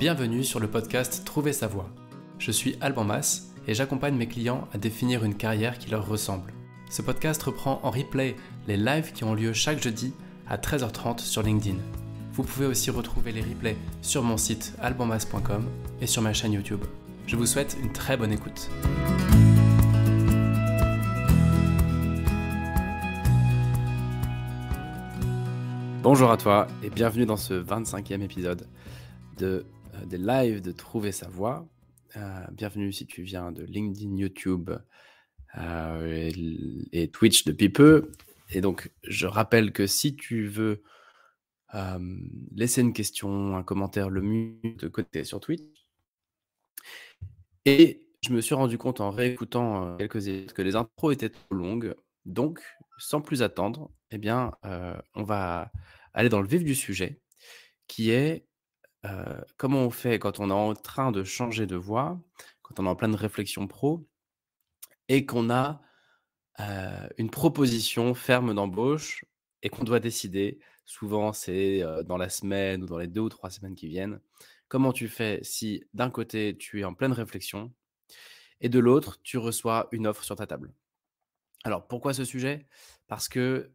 Bienvenue sur le podcast Trouver sa voie. Je suis Alban Mas et j'accompagne mes clients à définir une carrière qui leur ressemble. Ce podcast reprend en replay les lives qui ont lieu chaque jeudi à 13h30 sur LinkedIn. Vous pouvez aussi retrouver les replays sur mon site albanmas.com et sur ma chaîne YouTube. Je vous souhaite une très bonne écoute. Bonjour à toi et bienvenue dans ce 25e épisode des lives de Trouver sa voie. Bienvenue si tu viens de LinkedIn, YouTube et Twitch depuis peu. Et donc, je rappelle que si tu veux laisser une question, un commentaire, le mieux de côté sur Twitch. Et je me suis rendu compte en réécoutant quelques épisodes que les intros étaient trop longues. Donc, sans plus attendre, on va aller dans le vif du sujet, qui est comment on fait quand on est en train de changer de voie, quand on est en pleine réflexion pro et qu'on a une proposition ferme d'embauche et qu'on doit décider. Souvent, c'est dans la semaine ou dans les 2 ou 3 semaines qui viennent. Comment tu fais si d'un côté, tu es en pleine réflexion et de l'autre, tu reçois une offre sur ta table? Alors pourquoi ce sujet? Parce que,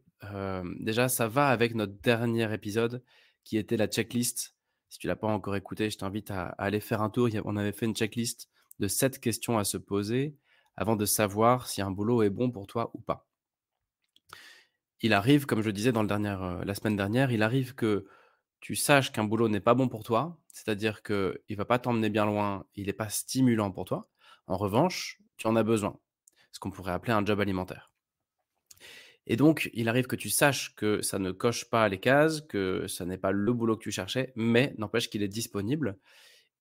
déjà ça va avec notre dernier épisode qui était la checklist. Si tu l'as pas encore écouté, je t'invite à aller faire un tour. On avait fait une checklist de 7 questions à se poser avant de savoir si un boulot est bon pour toi ou pas. Il arrive, comme je le disais dans la semaine dernière, il arrive que tu saches qu'un boulot n'est pas bon pour toi, c'est-à-dire qu'il ne va pas t'emmener bien loin, il n'est pas stimulant pour toi. En revanche, tu en as besoin, ce qu'on pourrait appeler un job alimentaire. Et donc, il arrive que tu saches que ça ne coche pas les cases, que ça n'est pas le boulot que tu cherchais, mais n'empêche qu'il est disponible.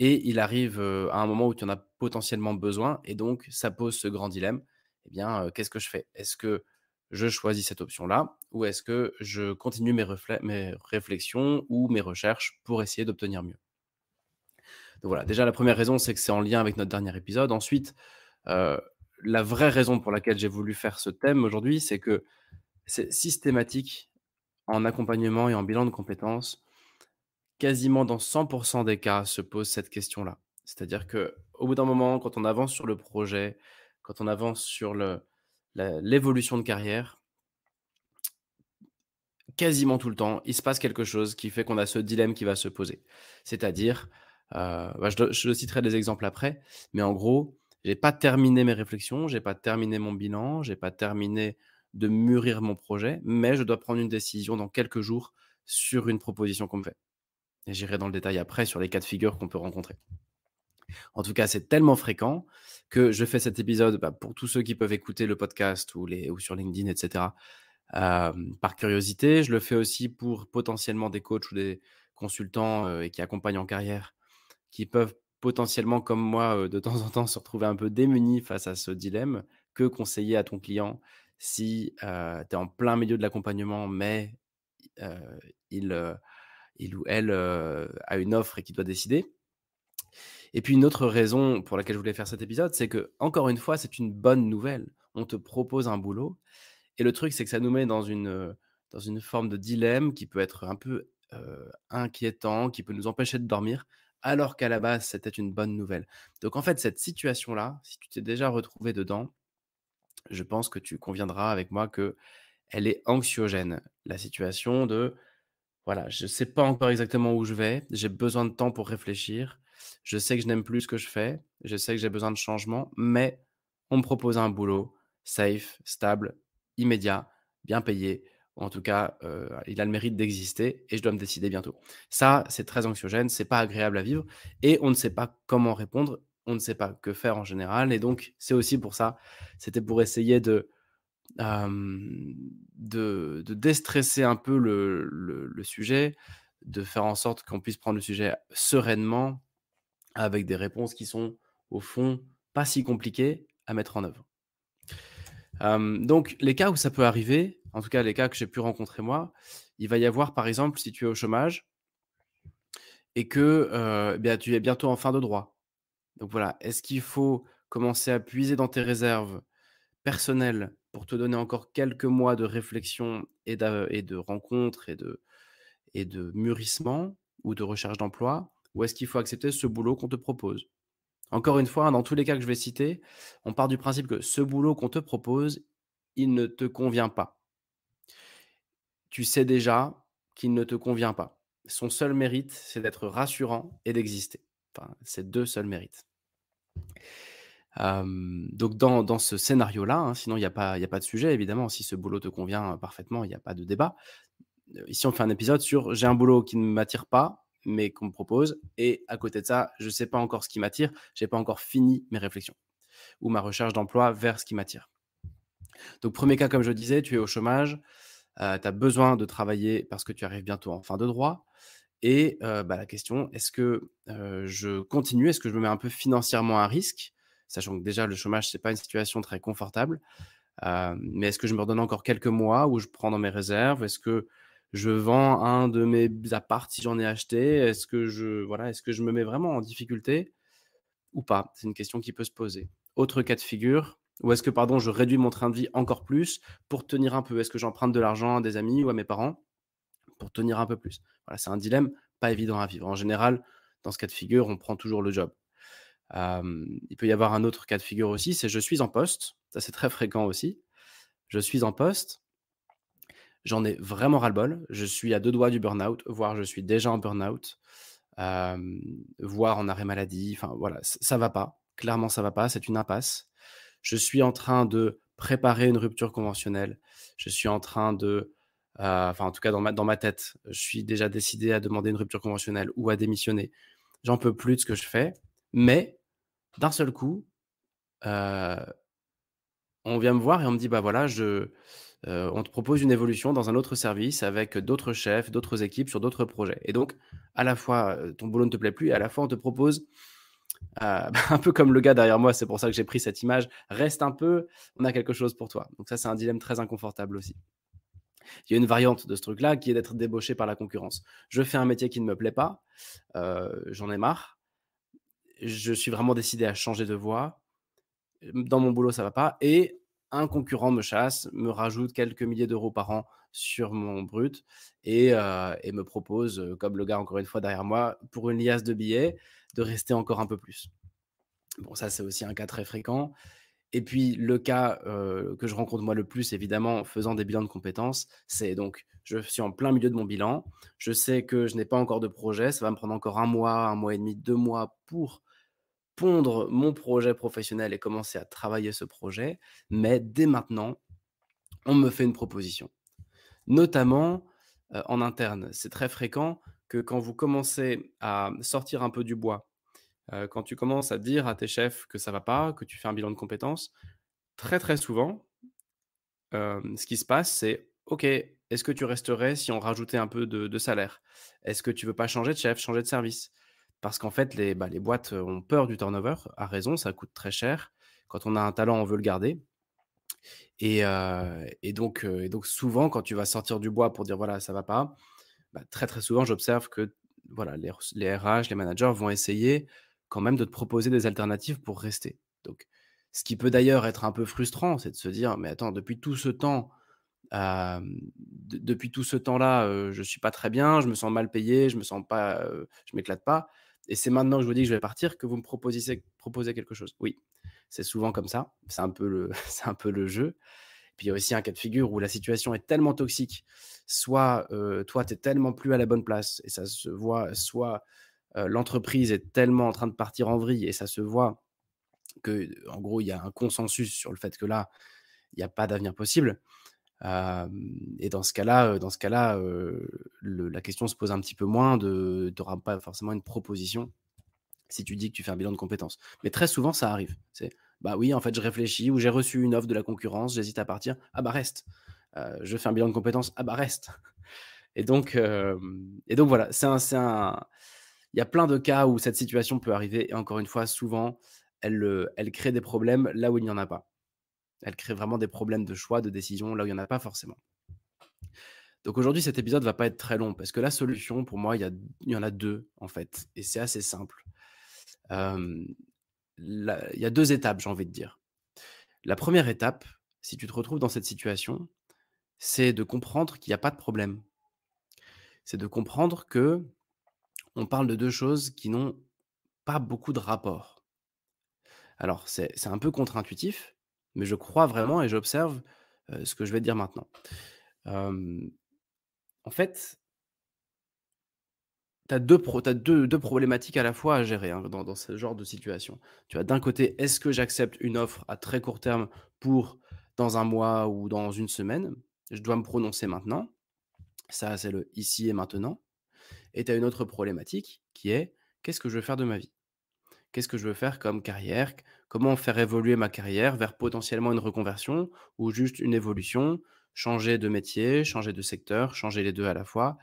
Et il arrive, à un moment où tu en as potentiellement besoin et donc ça pose ce grand dilemme. Qu'est-ce que je fais? Est-ce que je choisis cette option-là ou est-ce que je continue mes réflexions ou mes recherches pour essayer d'obtenir mieux? Donc voilà, déjà la première raison, c'est que c'est en lien avec notre dernier épisode. Ensuite, heu, la vraie raison pour laquelle j'ai voulu faire ce thème aujourd'hui, c'est que c'est systématique en accompagnement et en bilan de compétences. Quasiment dans 100 des cas se pose cette question-là. C'est-à-dire qu'au bout d'un moment, quand on avance sur le projet, quand on avance sur l'évolution de carrière, quasiment tout le temps, il se passe quelque chose qui fait qu'on a ce dilemme qui va se poser. C'est-à-dire, je citerai des exemples après, mais en gros, j'ai pas terminé mes réflexions, j'ai pas terminé mon bilan, j'ai pas terminé de mûrir mon projet, mais je dois prendre une décision dans quelques jours sur une proposition qu'on me fait. Et j'irai dans le détail après sur les cas de figure qu'on peut rencontrer. En tout cas, c'est tellement fréquent que je fais cet épisode, pour tous ceux qui peuvent écouter le podcast ou sur LinkedIn et cetera, par curiosité. Je le fais aussi pour potentiellement des coachs ou des consultants, et qui accompagnent en carrière, qui peuvent potentiellement, comme moi, de temps en temps se retrouver un peu démunis face à ce dilemme. Que conseiller à ton client si, tu es en plein milieu de l'accompagnement, mais, heu, il ou elle, a une offre et qu'il doit décider? Et puis une autre raison pour laquelle je voulais faire cet épisode, c'est que encore une fois, c'est une bonne nouvelle. On te propose un boulot et le truc, c'est que ça nous met dans une forme de dilemme qui peut être un peu, inquiétant, qui peut nous empêcher de dormir, alors qu'à la base, c'était une bonne nouvelle. Donc en fait, cette situation-là, si tu t'es déjà retrouvé dedans, je pense que tu conviendras avec moi que elle est anxiogène. La situation de voilà, je sais pas encore exactement où je vais, j'ai besoin de temps pour réfléchir. Je sais que je n'aime plus ce que je fais, je sais que j'ai besoin de changement, mais on me propose un boulot safe, stable, immédiat, bien payé. En tout cas, il a le mérite d'exister et je dois me décider bientôt. Ça, c'est très anxiogène, c'est pas agréable à vivre et on ne sait pas comment répondre, on ne sait pas que faire en général et donc c'est aussi pour ça, c'était pour essayer Hem, de déstresser un peu le sujet, de faire en sorte qu'on puisse prendre le sujet sereinement, avec des réponses qui sont, au fond, pas si compliquées à mettre en œuvre. Donc les cas où ça peut arriver, en tout cas les cas que j'ai pu rencontrer moi, il va y avoir par exemple si tu es au chômage et que, tu es bientôt en fin de droits. Donc voilà, est-ce qu'il faut commencer à puiser dans tes réserves personnel pour te donner encore quelques mois de réflexion et de rencontres et de mûrissement ou de recherche d'emploi? ou est-ce qu'il faut accepter ce boulot qu'on te propose? Encore une fois, hein, dans tous les cas que je vais citer, on part du principe que ce boulot qu'on te propose, il ne te convient pas. Tu sais déjà qu'il ne te convient pas. Son seul mérite, c'est d'être rassurant et d'exister. Enfin, ses 2 seuls mérites. Donc dans ce scénario-là, hein, sinon il y a pas de sujet évidemment. Si ce boulot te convient, parfaitement, il y a pas de débat. Ici, on fait un épisode sur: j'ai un boulot qui ne m'attire pas, mais qu'on me propose, et à côté de ça, je ne sais pas encore ce qui m'attire, j'ai pas encore fini mes réflexions ou ma recherche d'emploi vers ce qui m'attire. Donc premier cas, comme je disais, tu es au chômage, tu as besoin de travailler parce que tu arrives bientôt en fin de droit, et la question: «Est-ce que, je continue? Est-ce que je me mets un peu financièrement à risque?» Sachant que déjà le chômage, c'est pas une situation très confortable. Mais est-ce que je me redonne encore quelques mois où je prends dans mes réserves? Est-ce que je vends un de mes apparts si j'en ai acheté? Est-ce que je me mets vraiment en difficulté ou pas? C'est une question qui peut se poser. Autre cas de figure, ou est-ce que, pardon, je réduis mon train de vie encore plus pour tenir un peu? Est-ce que j'emprunte de l'argent à des amis ou à mes parents pour tenir un peu plus? Voilà, c'est un dilemme pas évident à vivre. En général, dans ce cas de figure, on prend toujours le job. Il peut y avoir un autre cas de figure aussi, c'est: je suis en poste, ça c'est très fréquent aussi. Je suis en poste, j'en ai vraiment ras-le-bol, je suis à 2 doigts du burn-out, voire je suis déjà en burn-out, voire en arrêt maladie, enfin voilà, ça va pas. Clairement, ça va pas, c'est une impasse. Je suis en train de préparer une rupture conventionnelle. Je suis en train de, enfin en tout cas dans ma tête, je suis déjà décidé à demander une rupture conventionnelle ou à démissionner. J'en peux plus de ce que je fais, mais d'un seul coup, heu on vient me voir et on me dit: «Bah, voilà, on te propose une évolution dans un autre service avec d'autres chefs, d'autres équipes sur d'autres projets», et donc à la fois, ton boulot ne te plaît plus, et à la fois on te propose, un peu comme le gars derrière moi, c'est pour ça que j'ai pris cette image: «Reste un peu, on a quelque chose pour toi». Donc ça, c'est un dilemme très inconfortable aussi. Il y a une variante de ce truc-là qui est d'être débauché par la concurrence. Je fais un métier qui ne me plaît pas, j'en ai marre, je suis vraiment décidé à changer de voie. Dans mon boulot, ça va pas, et un concurrent me chasse, me rajoute quelques milliers d'euros par an sur mon brut, et me propose, comme le gars encore une fois derrière moi, pour une liasse de billets, de rester encore un peu plus. Bon, ça, c'est aussi un cas très fréquent, et puis le cas, que je rencontre moi le plus évidemment en faisant des bilans de compétences, c'est donc: je suis en plein milieu de mon bilan, je sais que je n'ai pas encore de projet, ça va me prendre encore un mois et demi, 2 mois pour pondre mon projet professionnel et commencer à travailler ce projet, mais dès maintenant, on me fait une proposition. Notamment, en interne. C'est très fréquent que quand vous commencez à sortir un peu du bois, quand tu commences à dire à tes chefs que ça va pas, que tu fais un bilan de compétences, très, très souvent, ce qui se passe, c'est: «OK, est-ce que tu resterais si on rajoutait un peu de salaire? Est-ce que tu veux pas changer de chef, changer de service?» Parce qu'en fait, les boîtes, ont peur du turnover, à raison, ça coûte très cher. Quand on a un talent, on veut le garder, et donc souvent, quand tu vas sortir du bois pour dire: «Voilà, ça va pas», très, très souvent, j'observe que, voilà, les RH, les managers vont essayer quand même de te proposer des alternatives pour rester. Donc ce qui peut d'ailleurs être un peu frustrant, c'est de se dire: «Mais attends, depuis tout ce temps, depuis tout ce temps-là, je suis pas très bien, je me sens mal payé, je me sens pas, je m'éclate pas, et c'est maintenant que je vous dis que je vais partir que vous me proposez quelque chose». Oui, c'est souvent comme ça, c'est un peu le c'est un peu le jeu. Puis il y a aussi un cas de figure où la situation est tellement toxique, soit, toi tu es tellement plus à la bonne place et ça se voit, soit, l'entreprise est tellement en train de partir en vrille et ça se voit que, en gros, il y a un consensus sur le fait que là, il y a pas d'avenir possible. Et dans ce cas-là, le la question se pose un petit peu moins, tu auras pas forcément une proposition si tu dis que tu fais un bilan de compétences. Mais très souvent, ça arrive. C'est: «Bah oui, en fait, je réfléchis» ou «J'ai reçu une offre de la concurrence, j'hésite à partir». «Ah bah reste». «Je fais un bilan de compétences». «Ah bah reste». Et donc voilà, il y a plein de cas où cette situation peut arriver, et encore une fois, souvent, elle crée des problèmes là où il n'y en a pas. Elle crée vraiment des problèmes de choix, de décision là où il y en a pas forcément. Donc aujourd'hui, cet épisode va pas être très long parce que la solution pour moi, il y en a 2 en fait, et c'est assez simple. Hem, il y a 2 étapes, j'ai envie de dire. La première étape, si tu te retrouves dans cette situation, c'est de comprendre qu'il y a pas de problème. C'est de comprendre que on parle de 2 choses qui n'ont pas beaucoup de rapport. Alors c'est un peu contre-intuitif, mais je crois vraiment et j'observe, ce que je vais te dire maintenant. Hem, En fait, tu as 2 problématiques à la fois à gérer, hein, dans ce genre de situation. Tu as d'un côté, est-ce que j'accepte une offre à très court terme pour dans un mois ou dans une semaine? Je dois me prononcer maintenant. Ça, c'est le ici et maintenant. Et tu as une autre problématique qui est: qu'est-ce que je veux faire de ma vie? Qu'est-ce que je veux faire comme carrière? Comment faire évoluer ma carrière vers potentiellement une reconversion ou juste une évolution? Changer de métier, changer de secteur, changer les 2 à la fois.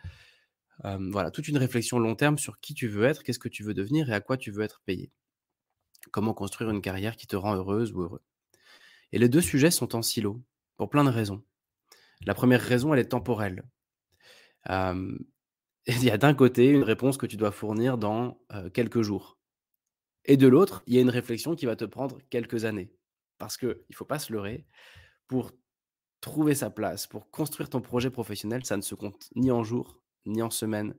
Voilà, toute une réflexion long terme sur qui tu veux être, qu'est-ce que tu veux devenir et à quoi tu veux être payé. Comment construire une carrière qui te rend heureuse ou heureux. Et les 2 sujets sont en silo, pour plein de raisons. La première raison, elle est temporelle. Hem, il y a d'un côté une réponse que tu dois fournir dans, quelques jours et de l'autre, il y a une réflexion qui va te prendre quelques années. Parce qu'il ne faut pas se leurrer, pour trouver sa place, pour construire ton projet professionnel, ça ne se compte ni en jours, ni en semaines,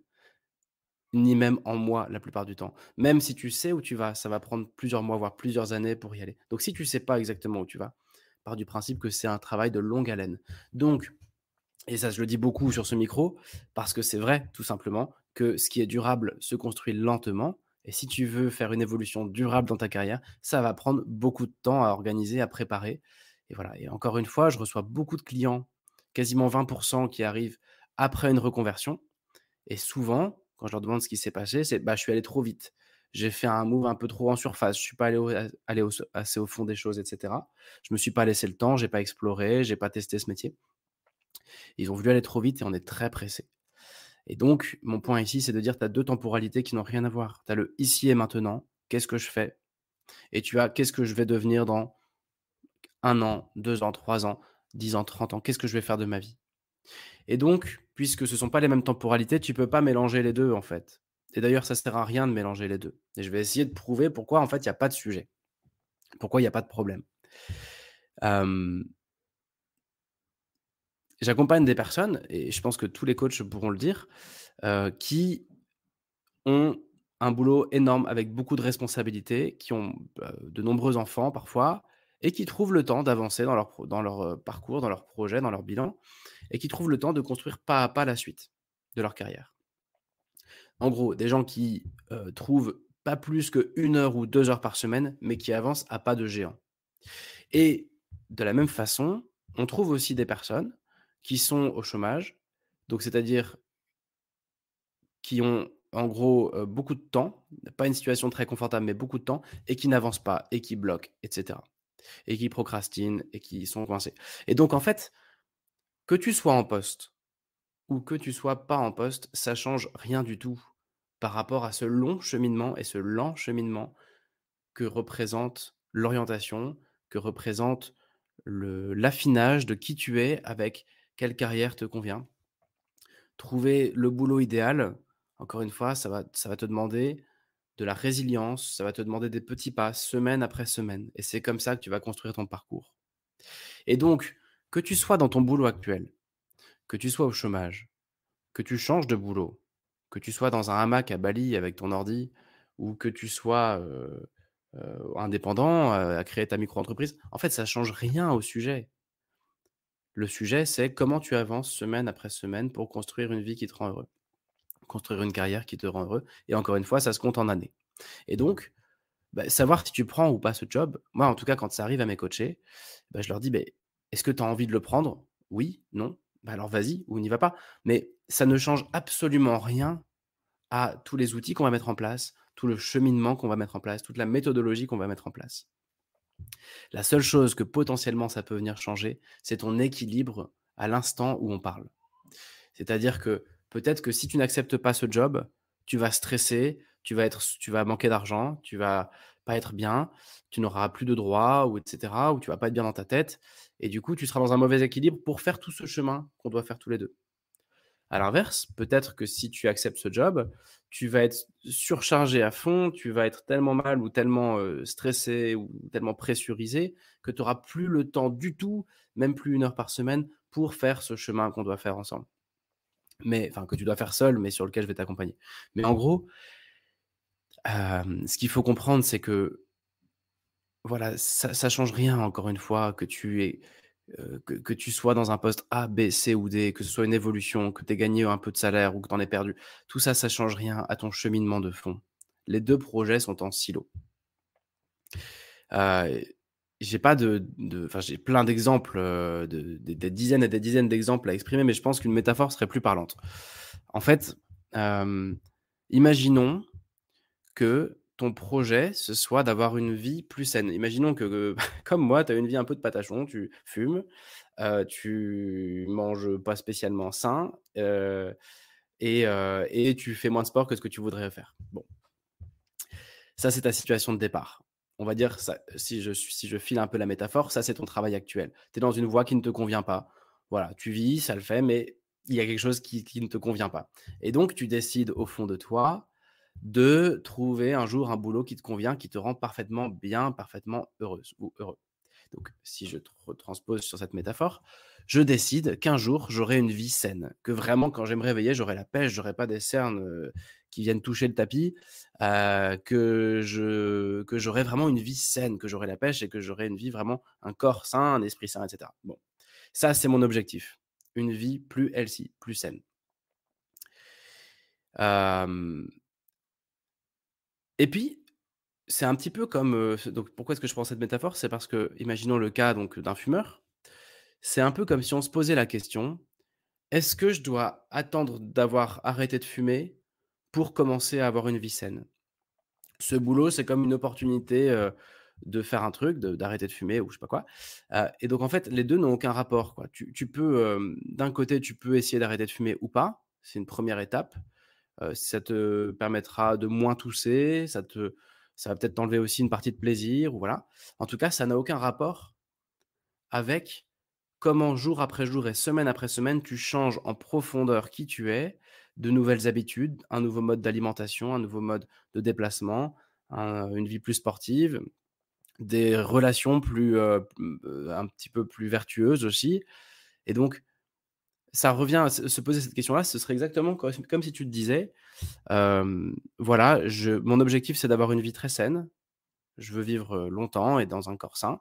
ni même en mois la plupart du temps. Même si tu sais où tu vas, ça va prendre plusieurs mois, voire plusieurs années pour y aller. Donc si tu sais pas exactement où tu vas, pars du principe que c'est un travail de longue haleine. Donc, et ça je le dis beaucoup sur ce micro, parce que c'est vrai tout simplement que ce qui est durable se construit lentement et si tu veux faire une évolution durable dans ta carrière, ça va prendre beaucoup de temps à organiser, à préparer et voilà. Et encore une fois, je reçois beaucoup de clients, quasiment 20 qui arrivent après une reconversion et souvent, quand je leur demande ce qui s'est passé, c'est: «Bah, je suis allé trop vite. J'ai fait un move un peu trop en surface. Je suis pas allé assez au fond des choses et cetera. Je me suis pas laissé le temps, j'ai pas exploré, j'ai pas testé ce métier». Ils ont voulu aller trop vite et on est très pressé. Et donc mon point ici, c'est de dire: tu as 2 temporalités qui n'ont rien à voir. Tu as le ici et maintenant, qu'est-ce que je fais? Et tu as qu'est-ce que je vais devenir dans 1 an, 2 ans, 3 ans, 10 ans, 30 ans? Qu'est-ce que je vais faire de ma vie? Et donc, puisque ce sont pas les mêmes temporalités, tu peux pas mélanger les 2 en fait. Et d'ailleurs, ça sert à rien de mélanger les 2. Et je vais essayer de prouver pourquoi en fait il y a pas de sujet, pourquoi il y a pas de problème. Hem, J'accompagne des personnes et je pense que tous les coachs pourront le dire, qui ont un boulot énorme avec beaucoup de responsabilités, qui ont, de nombreux enfants parfois et qui trouvent le temps d'avancer dans leur, parcours, dans leur projet, dans leur bilan et qui trouvent le temps de construire pas à pas la suite de leur carrière. En gros, des gens qui, trouvent pas plus qu'1 heure ou 2 heures par semaine, mais qui avancent à pas de géant. Et de la même façon, on trouve aussi des personnes qui sont au chômage, donc c'est-à-dire qui ont en gros, beaucoup de temps, pas une situation très confortable, mais beaucoup de temps et qui n'avancent pas et qui bloquent et cetera et qui procrastinent et qui sont coincés. Et donc en fait, que tu sois en poste ou que tu sois pas en poste, ça change rien du tout par rapport à ce long cheminement et ce lent cheminement que représente l'orientation, que représente le l'affinage de qui tu es avec quelle carrière te convient. Trouver le boulot idéal, encore une fois, ça va te demander de la résilience, ça va te demander des petits pas, semaine après semaine et c'est comme ça que tu vas construire ton parcours. Et donc, que tu sois dans ton boulot actuel, que tu sois au chômage, que tu changes de boulot, que tu sois dans un hamac à Bali avec ton ordi ou que tu sois, indépendant, à créer ta micro-entreprise, en fait, ça change rien au sujet. Le sujet, c'est comment tu avances semaine après semaine pour construire une vie qui te rend heureux, construire une carrière qui te rend heureux et encore une fois, ça se compte en années. Et donc, bah, savoir si tu prends ou pas ce job, moi, en tout cas, quand ça arrive à mes coachés, bah, je leur dis: «Beh, est-ce que tu as envie de le prendre? Oui? Non? Bah, alors vas-y ou n'y va pas». Mais ça ne change absolument rien à tous les outils qu'on va mettre en place, tout le cheminement qu'on va mettre en place, toute la méthodologie qu'on va mettre en place. La seule chose que potentiellement ça peut venir changer, c'est ton équilibre à l'instant où on parle. C'est-à-dire que peut-être que si tu n'acceptes pas ce job, tu vas stresser, tu vas manquer d'argent, tu vas pas être bien, tu n'auras plus de droits ou et cetera, ou tu vas pas être bien dans ta tête et du coup, tu seras dans un mauvais équilibre pour faire tout ce chemin qu'on doit faire tous les 2. À l'inverse, peut-être que si tu acceptes ce job, tu vas être surchargé à fond, tu vas être tellement mal ou tellement, stressé ou tellement pressurisé que tu auras plus le temps du tout, même plus 1 heure par semaine, pour faire ce chemin qu'on doit faire ensemble. mais enfin, que tu dois faire seul, mais sur lequel je vais t'accompagner. Mais en gros, ce qu'il faut comprendre, c'est que, voilà, ça change rien encore une fois que tu sois dans un poste A, B, C ou D, que ce soit une évolution, que tu aies gagné un peu de salaire ou que tu en aies perdu. Tout ça, ça change rien à ton cheminement de fond. Les 2 projets sont en silo. Heu, j'ai pas enfin, j'ai plein d'exemples, des dizaines et des dizaines d'exemples à exprimer, mais je pense qu'une métaphore serait plus parlante. En fait, hem, imaginons que ton projet, ce soit d'avoir une vie plus saine. Imaginons que, comme moi, tu as une vie un peu de patachon, tu fumes, tu manges pas spécialement sain, et tu fais moins de sport que ce que tu voudrais faire. Bon, ça, c'est ta situation de départ. On va dire ça, si je file un peu la métaphore, ça, c'est ton travail actuel. Tu es dans une voie qui ne te convient pas. Voilà, tu vis, ça le fait, mais il y a quelque chose qui ne te convient pas. Et donc tu décides au fond de toi de trouver un jour un boulot qui te convient, qui te rend parfaitement bien, parfaitement heureuse ou heureux. Donc, si je transpose sur cette métaphore, je décide qu'un jour, j'aurai une vie saine, que vraiment, quand je vais me réveiller, j'aurai la pêche, j'aurai pas des cernes qui viennent toucher le tapis, que j'aurai vraiment une vie saine, que j'aurai la pêche et que j'aurai une vie vraiment, un corps sain, un esprit sain, etc. Bon, ça, c'est mon objectif. Une vie plus healthy, plus saine. Euh, et puis, c'est un petit peu comme, donc pourquoi est-ce que je prends cette métaphore? C'est parce que, imaginons le cas donc d'un fumeur. C'est un peu comme si on se posait la question: «Est-ce que je dois attendre d'avoir arrêté de fumer pour commencer à avoir une vie saine?» Ce boulot, c'est comme une opportunité, de faire un truc, d'arrêter de fumer ou je sais pas quoi, et donc en fait, les 2 n'ont aucun rapport, quoi. Tu peux, d'un côté, tu peux essayer d'arrêter de fumer ou pas, c'est une première étape, ça te permettra de moins tousser, ça va peut-être t'enlever aussi une partie de plaisir ou voilà. En tout cas, ça n'a aucun rapport avec comment jour après jour et semaine après semaine, tu changes en profondeur qui tu es, de nouvelles habitudes, un nouveau mode d'alimentation, un nouveau mode de déplacement, une vie plus sportive, des relations plus, un petit peu plus vertueuses aussi et donc ça revient à se poser cette question-là, ce serait exactement comme si tu te disais, voilà, mon objectif, c'est d'avoir une vie très saine. Je veux vivre, longtemps et dans un corps sain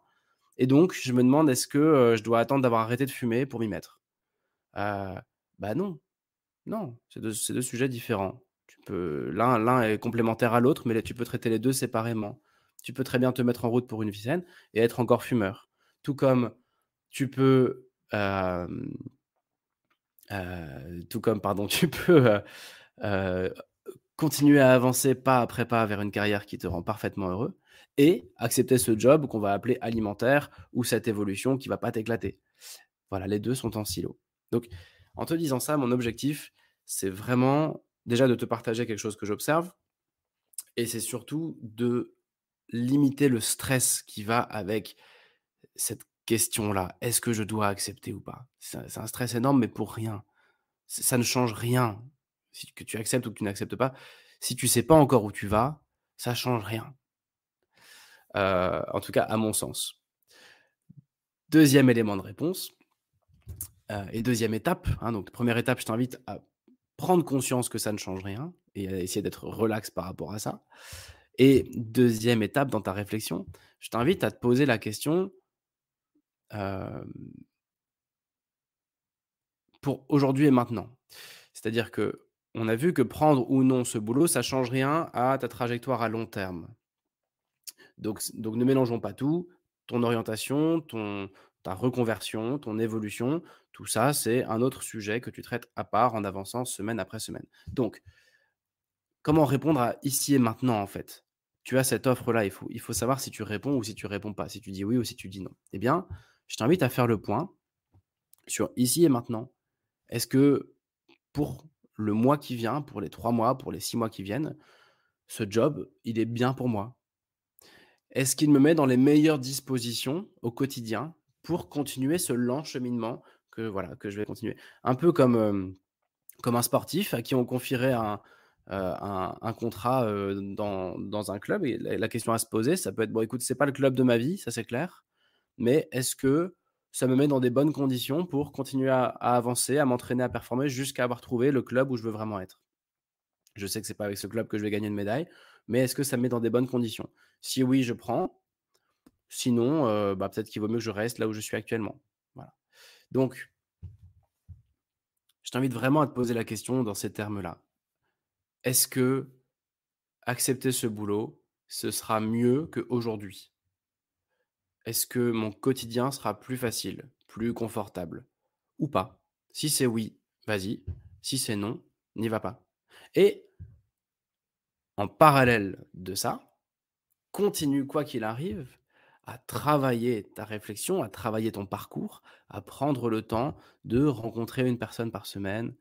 et donc je me demande est-ce que, je dois attendre d'avoir arrêté de fumer pour m'y mettre? Heu, bah, non, non, c'est 2 sujets différents. Tu peux l'un est complémentaire à l'autre, mais là, tu peux traiter les 2 séparément. Tu peux très bien te mettre en route pour une vie saine et être encore fumeur. Tout comme tu peux, tout comme pardon, tu peux, heu, continuer à avancer pas après pas vers une carrière qui te rend parfaitement heureux et accepter ce job qu'on va appeler alimentaire ou cette évolution qui va pas t'éclater. Voilà, les 2 sont en silo. Donc, en te disant ça, mon objectif, c'est vraiment déjà de te partager quelque chose que j'observe et c'est surtout de limiter le stress qui va avec cette question-là. Est-ce que je dois accepter ou pas? C'est un stress énorme, mais pour rien. Ça ne change rien. Que tu acceptes ou que tu n'acceptes pas, si tu sais pas encore où tu vas, ça change rien. En tout cas, à mon sens. Deuxième élément de réponse, et deuxième étape, hein, donc première étape, je t'invite à prendre conscience que ça ne change rien et à essayer d'être relax par rapport à ça et deuxième étape dans ta réflexion, je t'invite à te poser la question, hem, pour aujourd'hui et maintenant. C'est-à-dire que on a vu que prendre ou non ce boulot, ça change rien à ta trajectoire à long terme. Donc ne mélangeons pas tout. Ton orientation, ta reconversion, ton évolution, tout ça, c'est un autre sujet que tu traites à part en avançant semaine après semaine. Donc, comment répondre à ici et maintenant, en fait? Tu as cette offre-là, il faut savoir si tu réponds ou si tu réponds pas, si tu dis oui ou si tu dis non. Eh bien, je t'invite à faire le point sur ici et maintenant. Est-ce que pour le mois qui vient, pour les 3 mois, pour les 6 mois qui viennent, ce job, il est bien pour moi? Est-ce qu'il me met dans les meilleures dispositions au quotidien pour continuer ce lent cheminement que voilà, que je vais continuer? Un peu comme, comme un sportif à qui on confierait un contrat, dans un club et la question à se poser, ça peut être: «Bon écoute, c'est pas le club de ma vie, ça c'est clair, mais est-ce que ça me met dans des bonnes conditions pour continuer à avancer, à m'entraîner, à performer jusqu'à avoir trouvé le club où je veux vraiment être. Je sais que c'est pas avec ce club que je vais gagner une médaille, mais est-ce que ça me met dans des bonnes conditions? Si oui, je prends, sinon, bah, peut-être qu'il vaut mieux que je reste là où je suis actuellement. Voilà. Donc, je t'invite vraiment à te poser la question dans ces termes-là. Est-ce que accepter ce boulot, ce sera mieux qu'aujourd'hui? Est-ce que mon quotidien sera plus facile, plus confortable ou pas? Si c'est oui, vas-y. Si c'est non, n'y va pas. Et en parallèle de ça, continue quoi qu'il arrive à travailler ta réflexion, à travailler ton parcours, à prendre le temps de rencontrer une personne par semaine,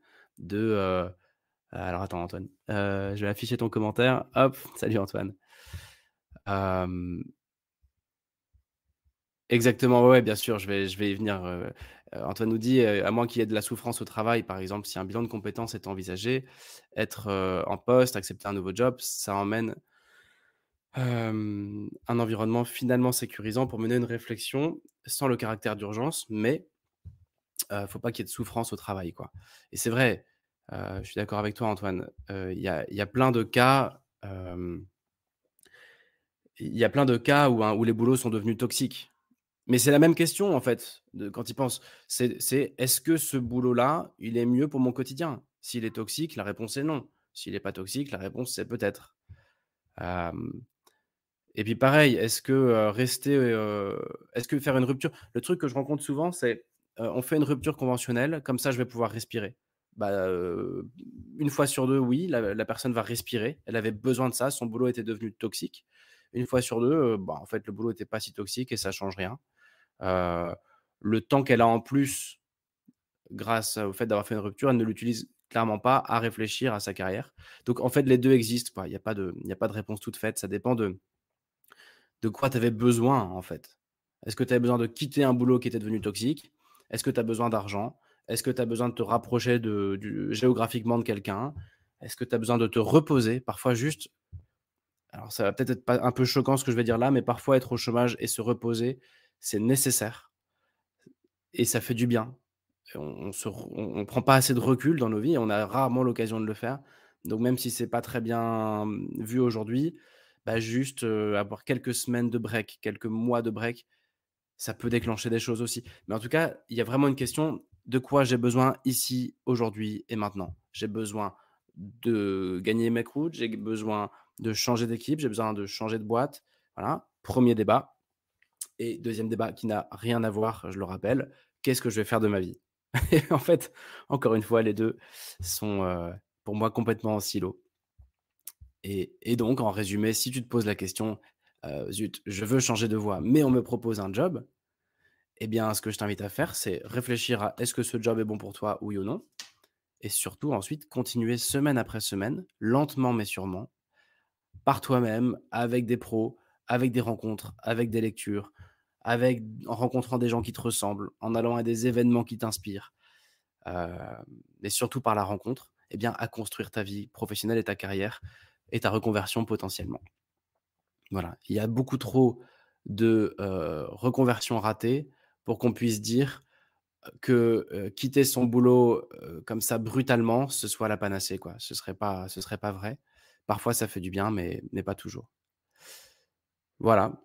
alors attends Antoine, je vais afficher ton commentaire. Hop, salut Antoine. Hem Exactement, ouais, ouais, bien sûr, je vais y venir, Antoine nous dit, «À moins qu'il y ait de la souffrance au travail», par exemple, si un bilan de compétences est envisagé, être, en poste, accepter un nouveau job, ça emmène, un environnement finalement sécurisant pour mener une réflexion sans le caractère d'urgence, mais faut pas qu'il y ait de souffrance au travail, quoi. Et c'est vrai, je suis d'accord avec toi Antoine, il y a plein de cas, il y a plein de cas où les boulots sont devenus toxiques. Mais c'est la même question en fait, de quand il pense. C'est: «Est-ce que ce boulot-là, il est mieux pour mon quotidien?» S'il est toxique, la réponse est non. S'il est pas toxique, la réponse c'est peut-être. Hem Et puis pareil, est-ce que faire une rupture le truc que je rencontre souvent, c'est, on fait une rupture conventionnelle, comme ça je vais pouvoir respirer. Bah, 1 fois sur 2, oui, la personne va respirer. Elle avait besoin de ça, son boulot était devenu toxique. Une fois sur 2, bah, en fait, le boulot était pas si toxique et ça change rien. Heu, le temps qu'elle a en plus, grâce au fait d'avoir fait une rupture, elle ne l'utilise clairement pas à réfléchir à sa carrière. Donc en fait, les 2 existent, quoi. Il y a pas de réponse toute faite. Ça dépend de quoi tu avais besoin, en fait. Est-ce que tu avais besoin de quitter un boulot qui était devenu toxique? Est-ce que tu as besoin d'argent? Est-ce que tu as besoin de te rapprocher géographiquement de quelqu'un? Est-ce que tu as besoin de te reposer? Parfois juste alors ça va peut-être être pas un peu choquant ce que je vais dire là, mais parfois être au chômage et se reposer, c'est nécessaire et ça fait du bien. On prend pas assez de recul dans nos vies et on a rarement l'occasion de le faire. Donc même si c'est pas très bien, vu aujourd'hui, bah, juste, avoir quelques semaines de break, quelques mois de break, ça peut déclencher des choses aussi. Mais en tout cas, il y a vraiment une question: de quoi j'ai besoin ici, aujourd'hui et maintenant? J'ai besoin de gagner mes croûtes, j'ai besoin de changer d'équipe, j'ai besoin de changer de boîte. Voilà, premier débat. Et deuxième débat qui n'a rien à voir, je le rappelle, qu'est-ce que je vais faire de ma vie? Et en fait, encore une fois, les 2 sont, pour moi complètement en silo. Et donc en résumé, si tu te poses la question: «Zut, je veux changer de voie, mais on me propose un job», eh bien, ce que je t'invite à faire, c'est réfléchir à: «Est-ce que ce job est bon pour toi, oui ou non?» Et surtout ensuite continuer semaine après semaine, lentement mais sûrement, par toi-même, avec des pros, avec des rencontres, avec des lectures, en rencontrant des gens qui te ressemblent, en allant à des événements qui t'inspirent, mais surtout par la rencontre, eh bien, à construire ta vie professionnelle et ta carrière et ta reconversion potentiellement. Voilà, il y a beaucoup trop de, reconversions ratées pour qu'on puisse dire que, quitter son boulot, comme ça brutalement, ce soit la panacée, quoi. Ce serait pas vrai. Parfois ça fait du bien, mais pas toujours. Voilà.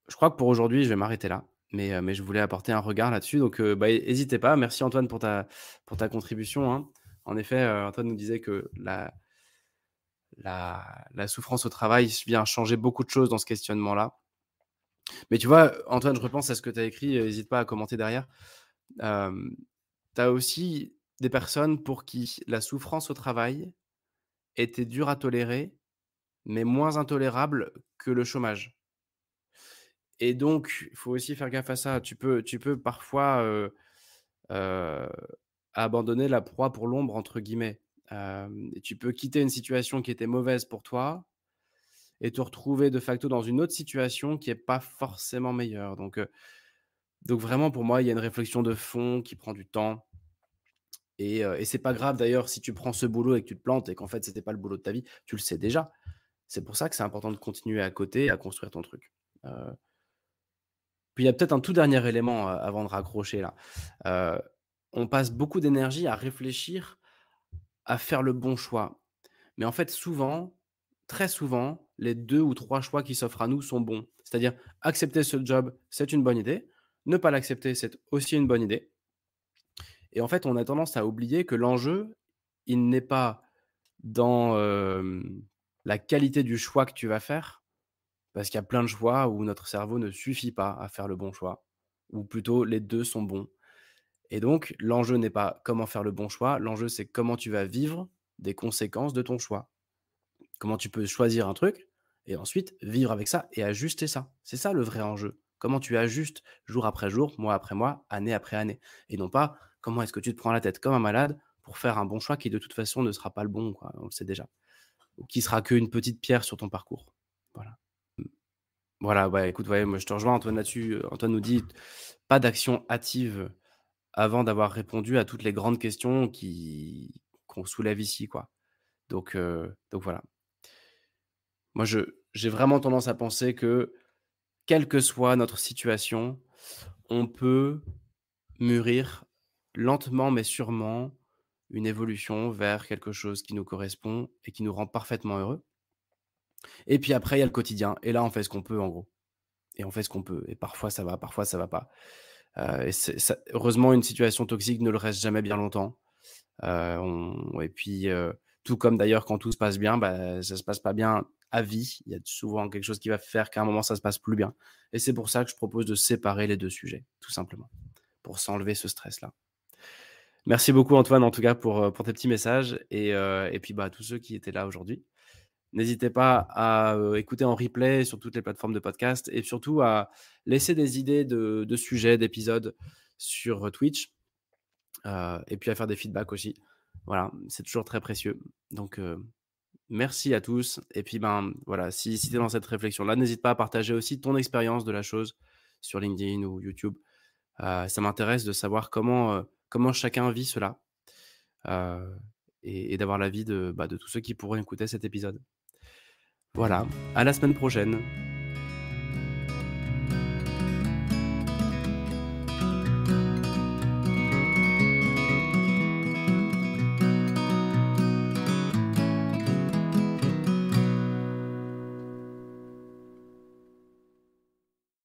Je crois que pour aujourd'hui, je vais m'arrêter là, mais je voulais apporter un regard là-dessus donc bah, hésitez pas. Merci Antoine pour ta contribution, hein. En effet, Antoine nous disait que la souffrance au travail vient changer beaucoup de choses dans ce questionnement-là. Mais tu vois, Antoine, je repense à ce que tu as écrit, hésite pas à commenter derrière. Hem, Tu as aussi des personnes pour qui la souffrance au travail était dure à tolérer, mais moins intolérable que le chômage. Et donc, il faut aussi faire gaffe à ça. Tu peux parfois, heu, abandonner la «proie pour l'ombre» entre guillemets. Et tu peux quitter une situation qui était mauvaise pour toi et te retrouver de facto dans une autre situation qui est pas forcément meilleure. Donc vraiment pour moi, il y a une réflexion de fond qui prend du temps et c'est pas grave d'ailleurs si tu prends ce boulot et que tu te plantes et qu'en fait c'était pas le boulot de ta vie, tu le sais déjà. C'est pour ça que c'est important de continuer à côté, à construire ton truc. Heu Puis il y a peut-être un tout dernier élément, avant de raccrocher là. Heu, on passe beaucoup d'énergie à réfléchir, à faire le bon choix. Mais en fait, souvent, très souvent, les 2 ou 3 choix qui s'offrent à nous sont bons. C'est-à-dire, accepter ce job, c'est une bonne idée. Ne pas l'accepter, c'est aussi une bonne idée. Et en fait, on a tendance à oublier que l'enjeu, il n'est pas dans, la qualité du choix que tu vas faire, parce qu'il y a plein de choix où notre cerveau ne suffit pas à faire le bon choix, ou plutôt les 2 sont bons. Et donc l'enjeu n'est pas comment faire le bon choix, l'enjeu c'est comment tu vas vivre des conséquences de ton choix. Comment tu peux choisir un truc et ensuite vivre avec ça et ajuster ça. C'est ça le vrai enjeu. Comment tu ajustes jour après jour, mois après mois, année après année et non pas comment est-ce que tu te prends la tête comme un malade pour faire un bon choix qui de toute façon ne sera pas le bon quoi, on le sait déjà, ou qui sera qu'une petite pierre sur ton parcours. Voilà. Mmh. Voilà, bah, écoute, ouais, moi je te rejoins Antoine là-dessus, Antoine nous dit: «Pas d'action hâtive avant d'avoir répondu à toutes les grandes questions qui qu'on soulève ici, quoi». Donc voilà. Moi, j'ai vraiment tendance à penser que, quelle que soit notre situation, on peut mûrir lentement mais sûrement une évolution vers quelque chose qui nous correspond et qui nous rend parfaitement heureux. Et puis après, il y a le quotidien et là, on fait ce qu'on peut en gros et on fait ce qu'on peut et parfois ça va pas. Et c'est ça heureusement, une situation toxique ne le reste jamais bien longtemps. On et puis, tout comme d'ailleurs quand tout se passe bien, bah, ça se passe pas bien à vie. Il y a souvent quelque chose qui va faire qu'à un moment ça se passe plus bien et c'est pour ça que je propose de séparer les 2 sujets, tout simplement, pour s'enlever ce stress-là. Merci beaucoup Antoine en tout cas pour tes petits messages et puis, bah, à tous ceux qui étaient là aujourd'hui. N'hésitez pas à, écouter en replay sur toutes les plateformes de podcast et surtout à laisser des idées de sujets, d'épisodes sur Twitch. Et puis à faire des feedbacks aussi. Voilà, c'est toujours très précieux. Donc, merci à tous et puis, ben, voilà, si tu es dans cette réflexion-là, n'hésite pas à partager aussi ton expérience de la chose sur LinkedIn ou YouTube. Ça m'intéresse de savoir comment chacun vit cela, heu et d'avoir l'avis de tous ceux qui pourraient écouter cet épisode. Voilà, à la semaine prochaine.